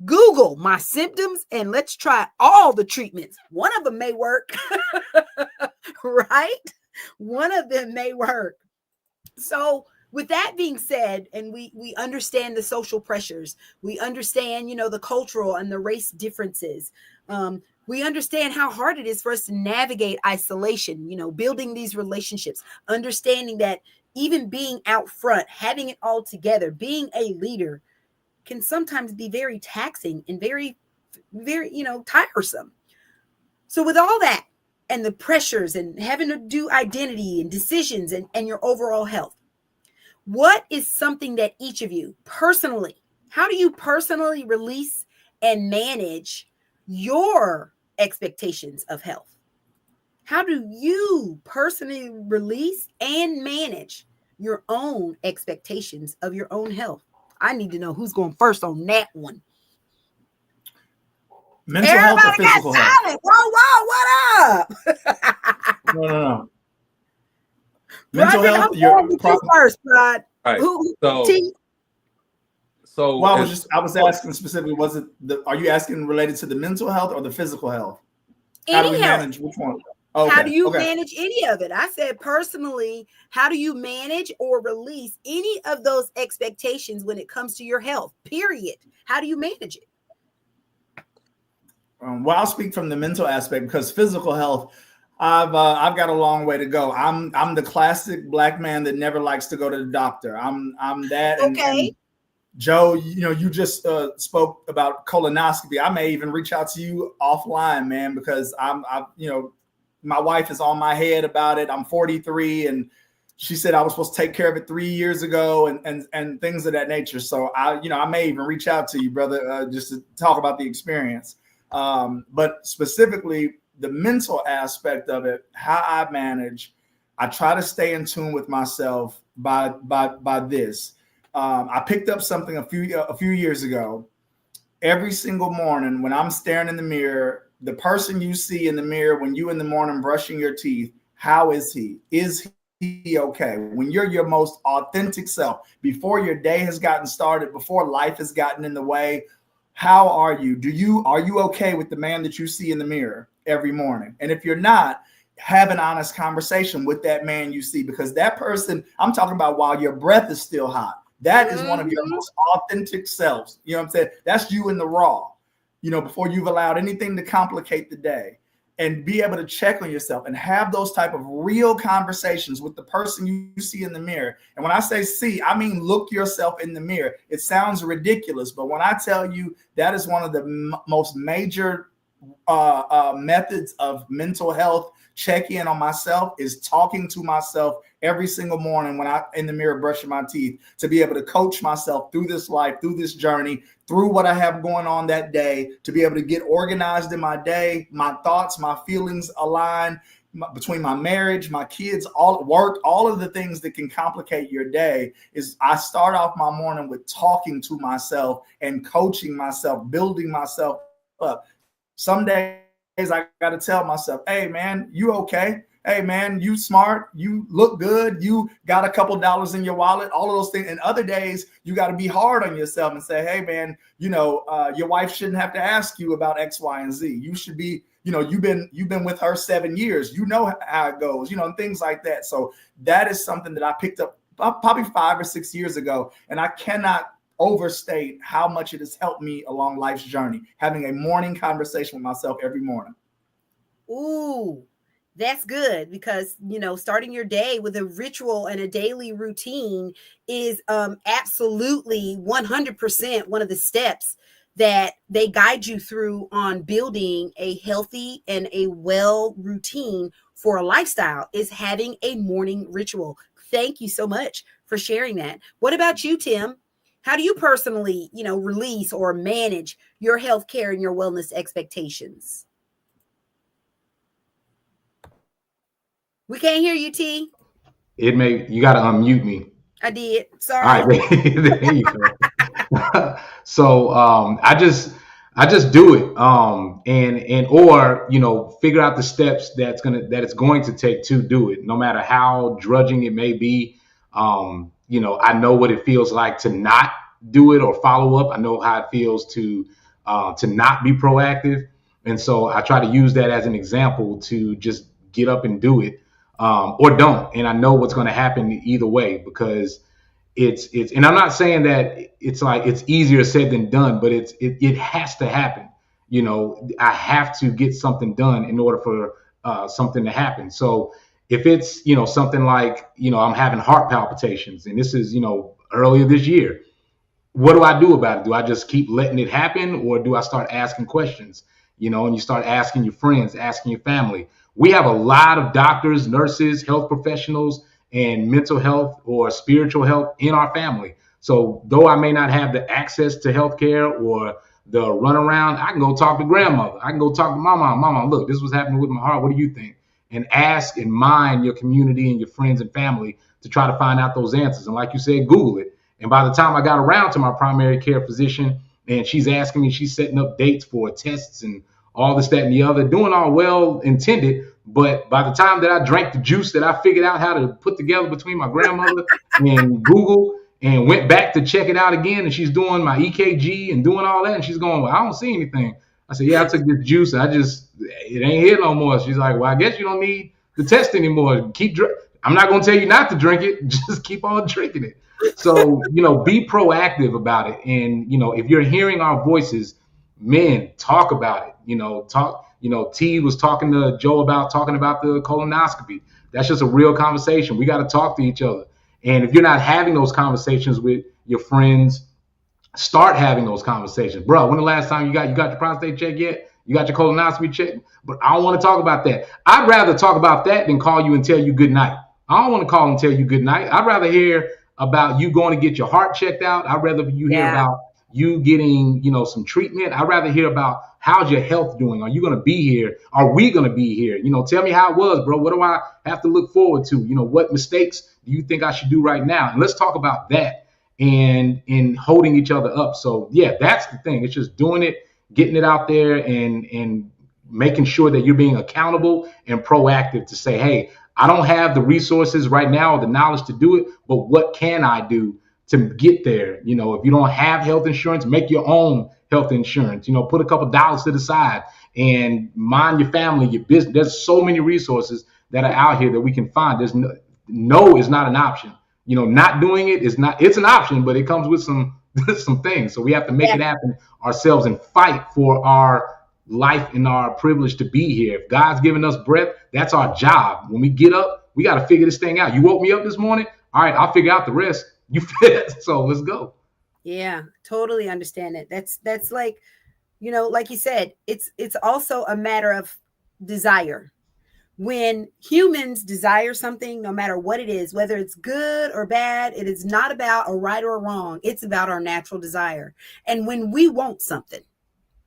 Google my symptoms and let's try all the treatments. One of them may work, right? One of them may work. So with that being said, and we understand the social pressures, we understand, the cultural and the race differences. We understand how hard it is for us to navigate isolation, building these relationships, understanding that even being out front, having it all together, being a leader can sometimes be very taxing and very, very, tiresome. So with all that and the pressures and having to do identity and decisions and your overall health, what is something that each of you personally, how do you personally release and manage your expectations of health? How do you personally release and manage your own expectations of your own health? I need to know who's going first on that one. Mental health or physical health? Whoa, what up? No. Mental health. You're first, Rod. Right. So well, I was asking specifically, are you asking related to the mental health or the physical health? How do we manage which one? Okay. How do you manage any of it? I said personally, how do you manage or release any of those expectations when it comes to your health? Period. How do you manage it? Well, I'll speak from the mental aspect, because physical health, I've got a long way to go. I'm the classic Black man that never likes to go to the doctor. I'm that. Okay. And Joe, you just spoke about colonoscopy. I may even reach out to you offline, man, because my wife is on my head about it. I'm 43, and she said I was supposed to take care of it 3 years ago, and things of that nature. So I may even reach out to you, brother, just to talk about the experience. But specifically the mental aspect of it, how I manage, I try to stay in tune with myself by this. I picked up something a few years ago. Every single morning when I'm staring in the mirror, the person you see in the mirror when you in the morning brushing your teeth, how is he? Is okay, when you're your most authentic self, before your day has gotten started, before life has gotten in the way, how are you? Are you okay with the man that you see in the mirror every morning? And if you're not, have an honest conversation with that man you see, because that person, I'm talking about while your breath is still hot, that is one of your most authentic selves. You know what I'm saying? That's you in the raw, before you've allowed anything to complicate the day. And be able to check on yourself and have those type of real conversations with the person you see in the mirror. And when I say see, I mean look yourself in the mirror. It sounds ridiculous, but when I tell you that is one of the most major methods of mental health, check in on myself, is talking to myself every single morning when I'm in the mirror brushing my teeth, to be able to coach myself through this life, through this journey, through what I have going on that day, to be able to get organized in my day, my thoughts, my feelings align between my marriage, my kids, all work, all of the things that can complicate your day. Is I start off my morning with talking to myself and coaching myself, building myself up. Some days I got to tell myself, hey, man, you okay? Hey, man, you smart. You look good. You got a couple dollars in your wallet, all of those things. And other days, you got to be hard on yourself and say, hey, man, your wife shouldn't have to ask you about X, Y, and Z. You should be, you've been with her 7 years. You know how it goes, and things like that. So that is something that I picked up probably 5 or 6 years ago. And I cannot overstate how much it has helped me along life's journey, having a morning conversation with myself every morning. Ooh, that's good, because, starting your day with a ritual and a daily routine is absolutely 100% one of the steps that they guide you through on building a healthy and a well routine for a lifestyle, is having a morning ritual. Thank you so much for sharing that. What about you, Tim? How do you personally, release or manage your healthcare and your wellness expectations? We can't hear you, T. You got to unmute me. I did. Sorry. All right, there you go. So I just do it, or figure out the steps that it's going to take to do it, no matter how drudging it may be. I know what it feels like to not do it or follow up. I know how it feels to not be proactive, and so I try to use that as an example to just get up and do it, or don't. And I know what's going to happen either way, because it's. And I'm not saying that it's like it's easier said than done, but it has to happen. I have to get something done in order for something to happen. So if it's, something like, I'm having heart palpitations, and this is, earlier this year, what do I do about it? Do I just keep letting it happen, or do I start asking questions? And you start asking your friends, asking your family. We have a lot of doctors, nurses, health professionals, and mental health or spiritual health in our family. So though I may not have the access to healthcare or the runaround, I can go talk to grandmother. I can go talk to mama. Mama, look, this was happening with my heart. What do you think? And ask and mine your community and your friends and family to try to find out those answers. And like you said, Google it. And by the time I got around to my primary care physician, and she's asking me, she's setting up dates for tests and all this, that, and the other, doing all well intended. But by the time that I drank the juice that I figured out how to put together between my grandmother and Google, and went back to check it out again, and she's doing my EKG and doing all that, and she's going, well, I don't see anything. I said, yeah, I took this juice. It ain't here no more. She's like, well, I guess you don't need the test anymore. I'm not going to tell you not to drink it. Just keep on drinking it. So, be proactive about it. And, if you're hearing our voices, men, talk about it. T was talking to Joe about the colonoscopy. That's just a real conversation. We got to talk to each other. And if you're not having those conversations with your friends, start having those conversations. Bro, when the last time you got your prostate check yet? You got your colonoscopy check? But I don't want to talk about that. I'd rather talk about that than call you and tell you good night. I don't want to call and tell you good night. I'd rather hear about you going to get your heart checked out. I'd rather you hear about you getting, some treatment. I'd rather hear about how's your health doing? Are you going to be here? Are we going to be here? Tell me how it was, bro. What do I have to look forward to? What mistakes do you think I should do right now? And let's talk about that and holding each other up. So yeah, that's the thing. It's just doing it, getting it out there, and making sure that you're being accountable and proactive to say, hey, I don't have the resources right now or the knowledge to do it, but what can I do to get there? You know, if you don't have health insurance, make your own health insurance. You know, put a couple dollars to the side and mind your family, your business. There's so many resources that are out here that we can find. There's no is not an option. You know, not doing it is not. It's an option, but it comes with some things. So we have to make it happen ourselves and fight for our life and our privilege to be here. If God's given us breath, that's our job. When we get up, we got to figure this thing out. You woke me up this morning. All right, I'll figure out the rest. You fit. So let's go. Yeah, totally understand it. That's like, you know, like you said, it's also a matter of desire. When humans desire something, no matter what it is, whether it's good or bad, it is not about a right or a wrong. It's about our natural desire. And when we want something,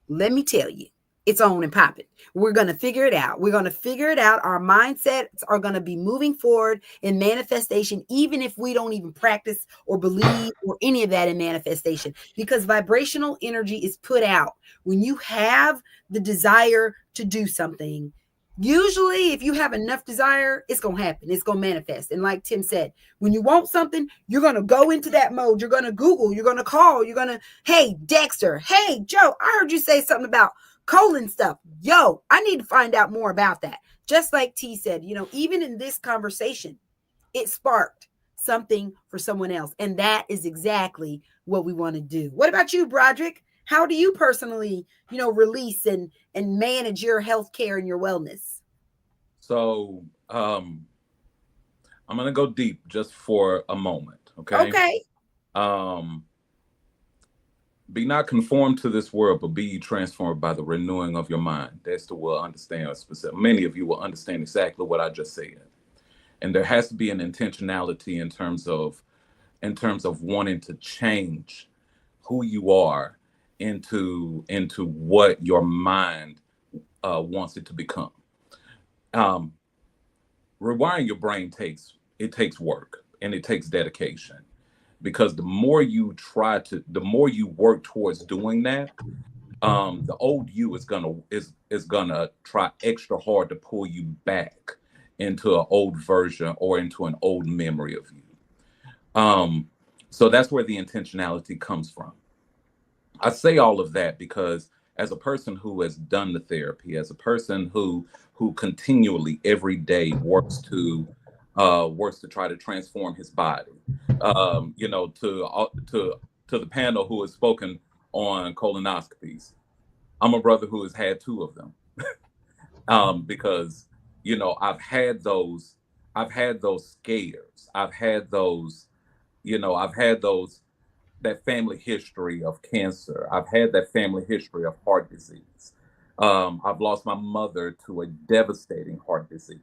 let me tell you, it's on and popping. We're going to figure it out. We're going to figure it out. Our mindsets are going to be moving forward in manifestation, even if we don't even practice or believe or any of that in manifestation, because vibrational energy is put out. When you have the desire to do something, usually if you have enough desire, it's going to happen. It's going to manifest. And like Tim said, when you want something, you're going to go into that mode. You're going to Google, you're going to call, you're going to, hey, Dexter, hey, Joe, I heard you say something about colon stuff. Yo, I need to find out more about that. Just like T said, you know, even in this conversation, it sparked something for someone else. And that is exactly what we want to do. What about you, Broderick? How do you personally, you know, release and manage your health care and your wellness? So I'm going to go deep just for a moment. Okay. Be not conformed to this world, but be ye transformed by the renewing of your mind. Dexter will understand, many of you will understand exactly what I just said. And there has to be an intentionality in terms of wanting to change who you are into what your mind wants it to become. Rewiring your brain takes work and it takes dedication. Because the more you work towards doing that, the old you is gonna try extra hard to pull you back into an old version or into an old memory of you. So that's where the intentionality comes from. I say all of that because as a person who has done the therapy, as a person who continually every day works to try to transform his body. You know, to the panel who has spoken on colonoscopies, I'm a brother who has had 2 of them. Because, you know, I've had those scares. I've had that family history of cancer. I've had that family history of heart disease. I've lost my mother to a devastating heart disease.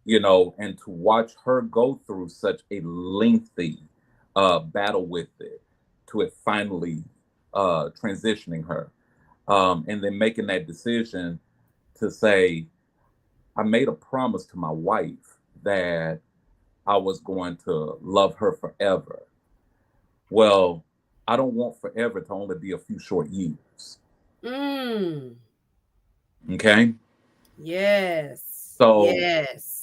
You know, and to watch her go through such a lengthy battle with it, to it finally transitioning her, and then making that decision to say, I made a promise to my wife that I was going to love her forever. Well, I don't want forever to only be a few short years. Okay? Yes. So, yes.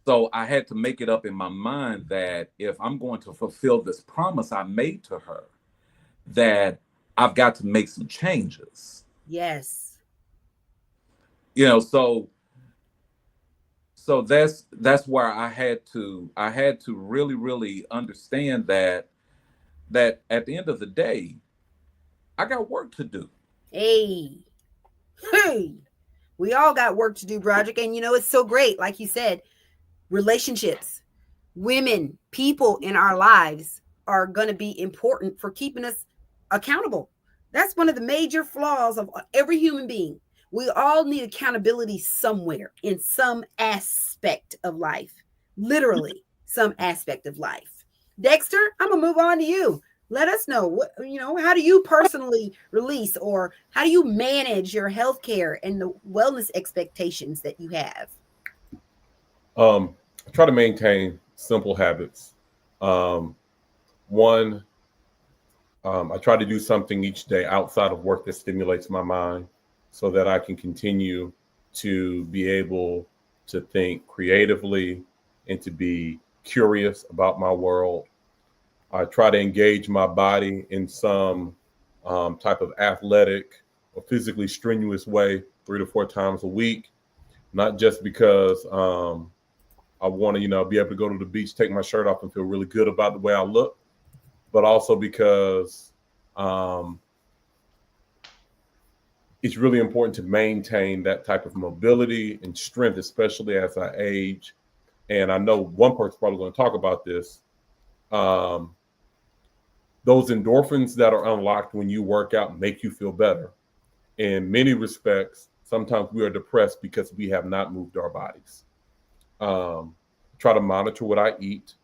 So I had to make it up in my mind that if I'm going to fulfill this promise I made to her, that I've got to make some changes. Yes. You know, so that's where I had to really, really understand that at the end of the day, I got work to do. Hey, we all got work to do, Broderick. And you know, it's so great. Like you said, relationships, women, people in our lives are going to be important for keeping us accountable. That's one of the major flaws of every human being. We all need accountability somewhere in some aspect of life, literally some aspect of life. Dexter, I'm going to move on to you. Let us know what, you know, how do you personally release or how do you manage your healthcare and the wellness expectations that you have? I try to maintain simple habits. One, I try to do something each day outside of work that stimulates my mind so that I can continue to be able to think creatively, and to be curious about my world. I try to engage my body in some type of athletic or physically strenuous way 3 to 4 times a week, not just because I want to, be able to go to the beach, take my shirt off and feel really good about the way I look, but also because it's really important to maintain that type of mobility and strength, especially as I age. And I know one person's probably going to talk about this. Those endorphins that are unlocked when you work out make you feel better. In many respects, sometimes we are depressed because we have not moved our bodies. Try to monitor what I eat.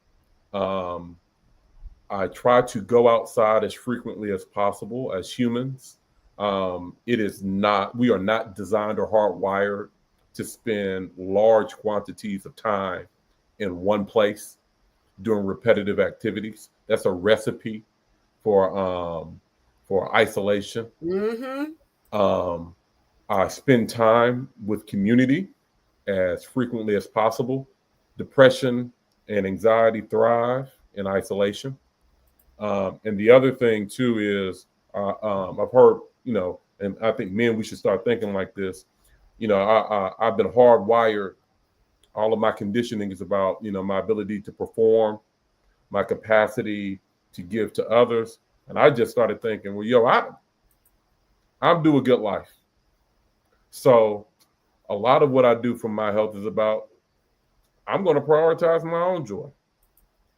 I try to go outside as frequently as possible as humans. We are not designed or hardwired to spend large quantities of time in one place doing repetitive activities. That's a recipe for isolation. Mm-hmm. I spend time with community as frequently as possible. Depression and anxiety thrive in isolation. And the other thing too is I've heard, and I think men, we should start thinking like this. I've been hardwired. All of my conditioning is about, my ability to perform, my capacity to give to others. And I just started thinking, well, I'm due a good life. So a lot of what I do for my health is about, I'm going to prioritize my own joy.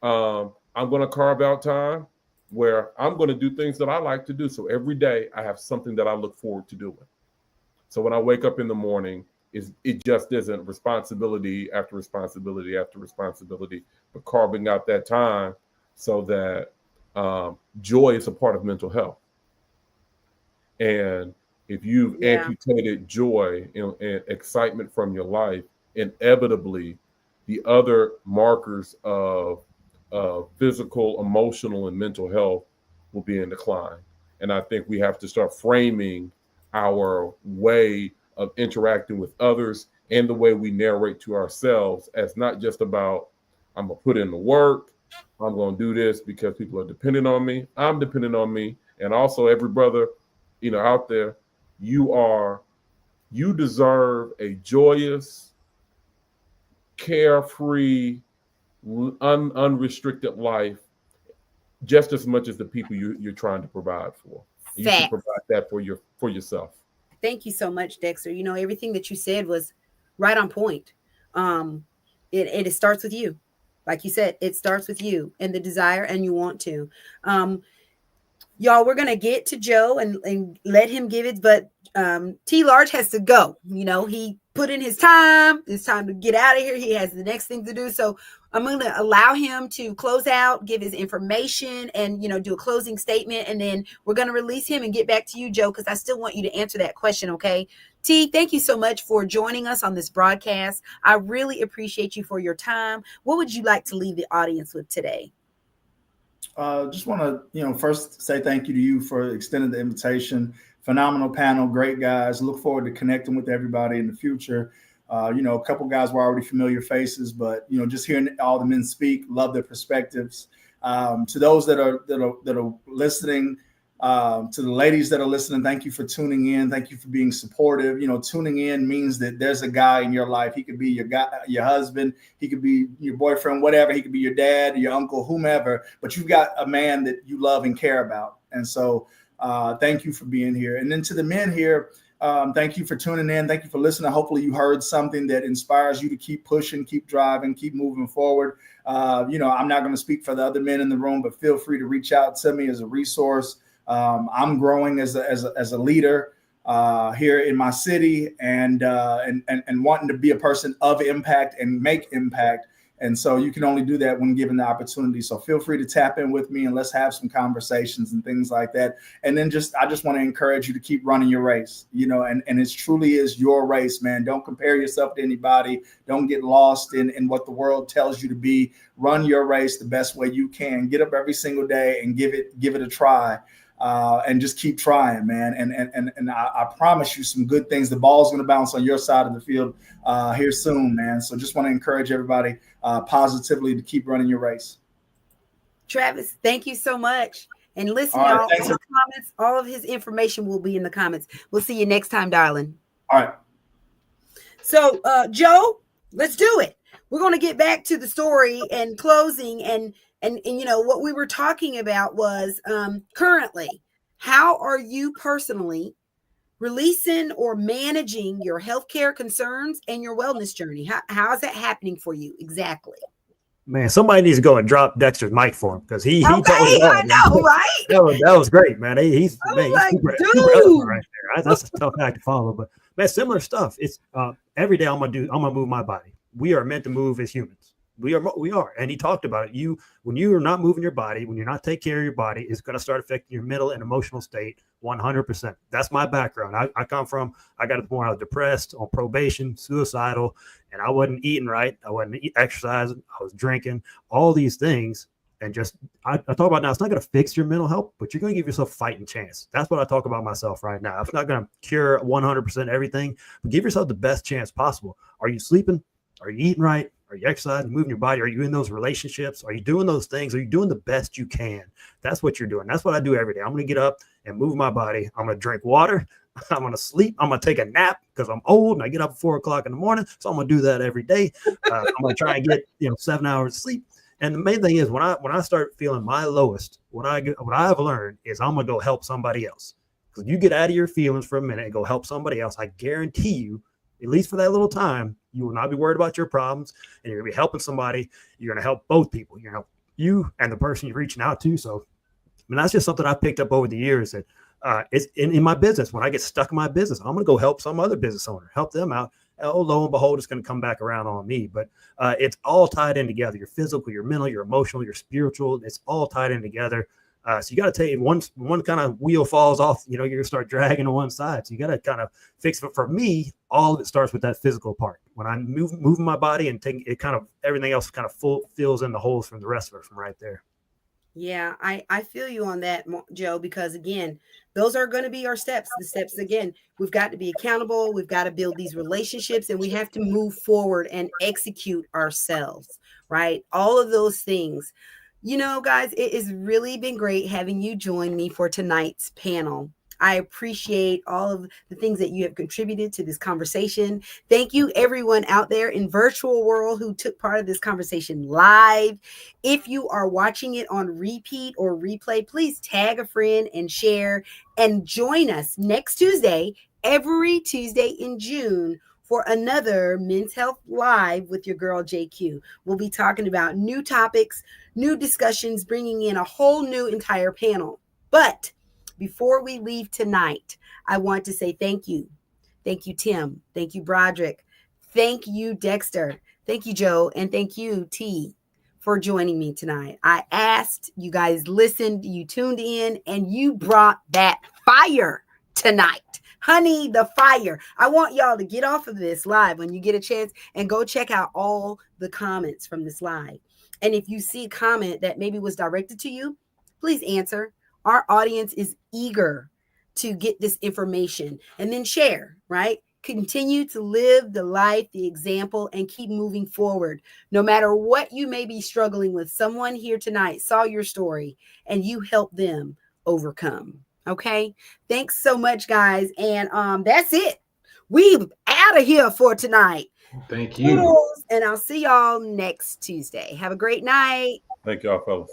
I'm going to carve out time where I'm going to do things that I like to do. So every day I have something that I look forward to doing. So when I wake up in the morning, it just isn't responsibility after responsibility after responsibility, but carving out that time so that joy is a part of mental health. And if you've amputated joy and excitement from your life, inevitably the other markers of physical, emotional, and mental health will be in decline. And I think we have to start framing our way of interacting with others and the way we narrate to ourselves as not just about, I'm going to put in the work, I'm going to do this because people are dependent on me, I'm dependent on me. And also every brother, out there, you deserve a joyous, carefree, unrestricted life just as much as the people you're trying to provide for. You should provide that for yourself. Thank you so much, Dexter. Everything that you said was right on point. It starts with you. Like you said, it starts with you and the desire, and you want to. Y'all, we're going to get to Joe and let him give it, but T Large has to go. He put in his time. It's time to get out of here. He has the next thing to do. So I'm going to allow him to close out, give his information, and, do a closing statement. And then we're going to release him and get back to you, Joe, because I still want you to answer that question, okay? T, thank you so much for joining us on this broadcast. I really appreciate you for your time. What would you like to leave the audience with today? Just want to, first say thank you to you for extending the invitation. Phenomenal panel, great guys. Look forward to connecting with everybody in the future. A couple guys were already familiar faces, but just hearing all the men speak, love their perspectives. To those that are listening, to the ladies that are listening, thank you for tuning in. Thank you for being supportive. Tuning in means that there's a guy in your life. He could be your guy, your husband. He could be your boyfriend, whatever. He could be your dad, your uncle, whomever. But you've got a man that you love and care about. And so thank you for being here. And then to the men here, thank you for tuning in. Thank you for listening. Hopefully you heard something that inspires you to keep pushing, keep driving, keep moving forward. I'm not going to speak for the other men in the room, but feel free to reach out to me as a resource. I'm growing as a leader here in my city and wanting to be a person of impact and make impact. And so you can only do that when given the opportunity. So feel free to tap in with me and let's have some conversations and things like that. And then I just want to encourage you to keep running your race, and it truly is your race, man. Don't compare yourself to anybody. Don't get lost in what the world tells you to be. Run your race the best way you can. Get up every single day and give it a try. and just keep trying, man. And I promise you some good things. The ball's going to bounce on your side of the field here soon, man. So just want to encourage everybody positively to keep running your race. Travis, thank you so much. And listen, All right, y'all, thanks. in the comments, all of his information will be in the comments. We'll see you next time, darling. All right. So, Joe, let's do it. We're going to get back to the story and closing. And you know, what we were talking about was currently, how are you personally releasing or managing your healthcare concerns and your wellness journey? How is that happening for you exactly? Man, somebody needs to go and drop Dexter's mic for him because he told us all. I know, right? That was great, man. He's like, super eloquent right there. That's a tough act to follow, but man, similar stuff. It's every day I'm gonna move my body. We are meant to move as humans. We are, and he talked about it. When you are not moving your body, when you're not taking care of your body, it's going to start affecting your mental and emotional state 100%. That's my background. I got to the point I was depressed, on probation, suicidal, and I wasn't eating right. I wasn't exercising. I was drinking, all these things. And just, I talk about now, it's not going to fix your mental health, but you're going to give yourself a fighting chance. That's what I talk about myself right now. It's not going to cure 100% everything, but give yourself the best chance possible. Are you sleeping? Are you eating right? Are you exercising, moving your body? Are you in those relationships? Are you doing those things? Are you doing the best you can? That's what you're doing. That's what I do every day. I'm going to get up and move my body. I'm going to drink water. I'm going to sleep. I'm going to take a nap because I'm old and I get up at 4 o'clock in the morning. So I'm going to do that every day. I'm going to try and get 7 hours of sleep. And the main thing is when I start feeling my lowest, what I've learned is I'm going to go help somebody else. Because you get out of your feelings for a minute and go help somebody else. I guarantee you, at least for that little time, you will not be worried about your problems, and you're going to be helping somebody. You're going to help both people. You're going to help you and the person you're reaching out to. So, I mean, that's just something I've picked up over the years. That it's in my business. When I get stuck in my business, I'm going to go help some other business owner, help them out. Oh, lo and behold, it's going to come back around on me. But it's all tied in together. Your physical, your mental, your emotional, your spiritual. It's all tied in together. So you got to take one kind of wheel falls off, you're going to start dragging on one side. So you got to kind of fix it. For me, all of it starts with that physical part. When I'm moving my body and taking it, kind of everything else kind of fills in the holes from the rest of it from right there. Yeah, I feel you on that, Joe, because again, those are going to be our steps. The steps, again, we've got to be accountable. We've got to build these relationships, and we have to move forward and execute ourselves, right? All of those things. Guys, it has really been great having you join me for tonight's panel. I appreciate all of the things that you have contributed to this conversation. Thank you, everyone out there in virtual world who took part of this conversation live. If you are watching it on repeat or replay, please tag a friend and share, and join us next Tuesday, every Tuesday in June, for another Men's Health Live with your girl, JQue. We'll be talking about new topics, new discussions, bringing in a whole new entire panel. But before we leave tonight, I want to say thank you. Thank you, Tim. Thank you, Broderick. Thank you, Dexter. Thank you, Joe. And thank you, T, for joining me tonight. I asked, you guys listened, you tuned in, and you brought that fire tonight. Honey, the fire. I want y'all to get off of this live when you get a chance and go check out all the comments from this live. And if you see a comment that maybe was directed to you, please answer. Our audience is eager to get this information, and then share, right? Continue to live the life, the example, and keep moving forward. No matter what you may be struggling with, someone here tonight saw your story and you helped them overcome. Okay. Thanks so much, guys. And that's it. We out of here for tonight. Thank you. Toodles, and I'll see y'all next Tuesday. Have a great night. Thank y'all, fellas.